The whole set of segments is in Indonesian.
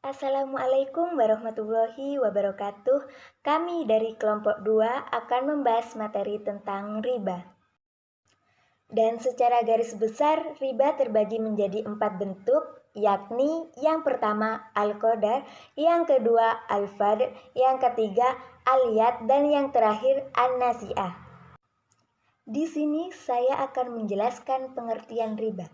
Assalamualaikum warahmatullahi wabarakatuh. Kami dari kelompok 2 akan membahas materi tentang riba. Dan secara garis besar, riba terbagi menjadi 4 bentuk, yakni yang pertama al-qadar, yang kedua al-fard, yang ketiga al-yad, dan yang terakhir an-nasi'ah. Di sini saya akan menjelaskan pengertian riba.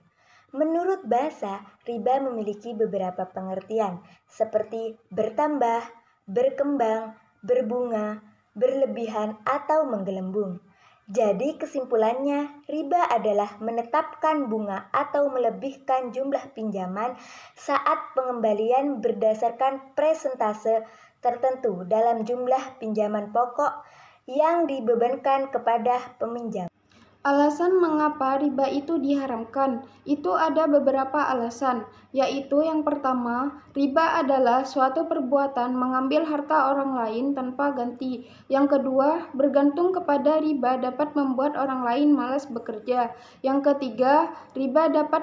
Menurut bahasa, riba memiliki beberapa pengertian, seperti bertambah, berkembang, berbunga, berlebihan, atau menggelembung. Jadi kesimpulannya, riba adalah menetapkan bunga atau melebihkan jumlah pinjaman saat pengembalian berdasarkan persentase tertentu dalam jumlah pinjaman pokok yang dibebankan kepada peminjam. Alasan mengapa riba itu diharamkan, itu ada beberapa alasan, yaitu yang pertama, riba adalah suatu perbuatan mengambil harta orang lain tanpa ganti. Yang kedua, bergantung kepada riba dapat membuat orang lain malas bekerja. Yang ketiga, riba dapat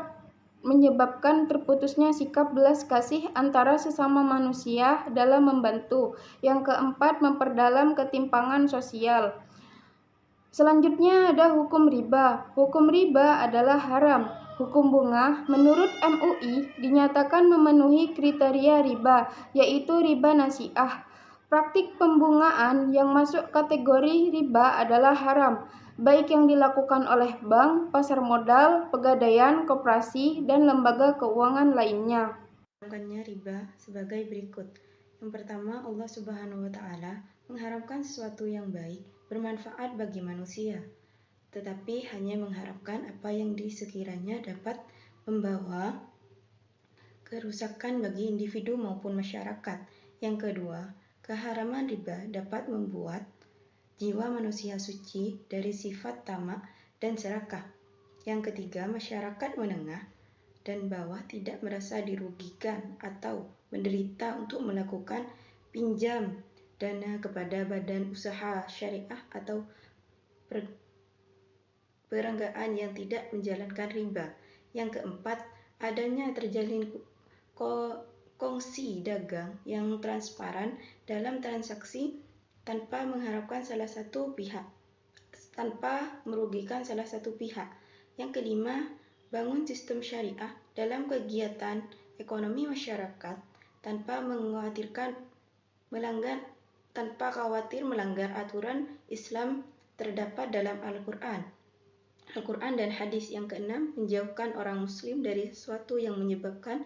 menyebabkan terputusnya sikap belas kasih antara sesama manusia dalam membantu. Yang keempat, memperdalam ketimpangan sosial. Selanjutnya ada hukum riba. Hukum riba adalah haram. Hukum bunga menurut MUI dinyatakan memenuhi kriteria riba, yaitu riba nasi'ah. Praktik pembungaan yang masuk kategori riba adalah haram, baik yang dilakukan oleh bank, pasar modal, pegadaian, koperasi, dan lembaga keuangan lainnya. Mengharamkannya riba sebagai berikut. Yang pertama, Allah Subhanahu wa Ta'ala mengharamkan sesuatu yang baik, bermanfaat bagi manusia, tetapi hanya mengharapkan apa yang sekiranya dapat membawa kerusakan bagi individu maupun masyarakat. Yang kedua, keharaman riba dapat membuat jiwa manusia suci dari sifat tamak dan serakah. Yang ketiga, masyarakat menengah dan bawah tidak merasa dirugikan atau menderita untuk melakukan pinjam dana kepada badan usaha syariah atau perenggaan yang tidak menjalankan riba. Yang keempat, adanya terjalin kongsi dagang yang transparan dalam transaksi tanpa merugikan salah satu pihak. Yang kelima, bangun sistem syariah dalam kegiatan ekonomi masyarakat tanpa khawatir melanggar aturan Islam terdapat dalam Al-Quran dan hadis. Yang keenam, menjauhkan orang muslim dari sesuatu yang menyebabkan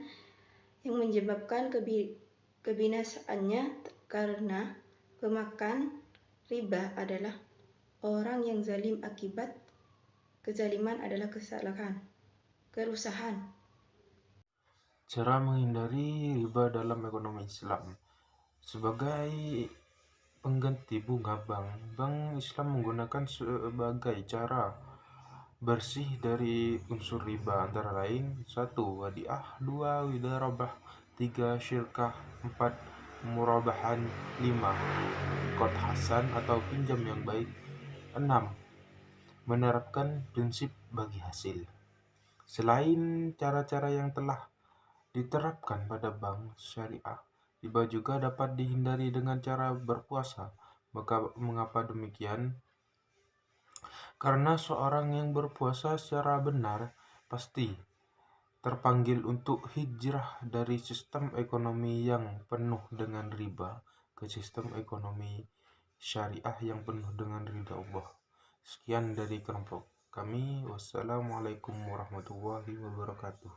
kebinasaannya, karena pemakan riba adalah orang yang zalim. Akibat kezaliman adalah kerusahan. Cara menghindari riba dalam ekonomi Islam. Sebagai pengganti bunga bank Islam menggunakan sebagai cara bersih dari unsur riba, antara lain 1. Wadiah, 2. Widharabah, 3. Syirkah, 4. Murabahan, 5. Qard hasan atau pinjam yang baik, 6. Menerapkan prinsip bagi hasil. Selain cara-cara yang telah diterapkan pada bank syariah, riba juga dapat dihindari dengan cara berpuasa. Mengapa demikian? Karena seorang yang berpuasa secara benar pasti terpanggil untuk hijrah dari sistem ekonomi yang penuh dengan riba ke sistem ekonomi syariah yang penuh dengan ridha Allah. Sekian dari kelompok kami. Wassalamualaikum warahmatullahi wabarakatuh.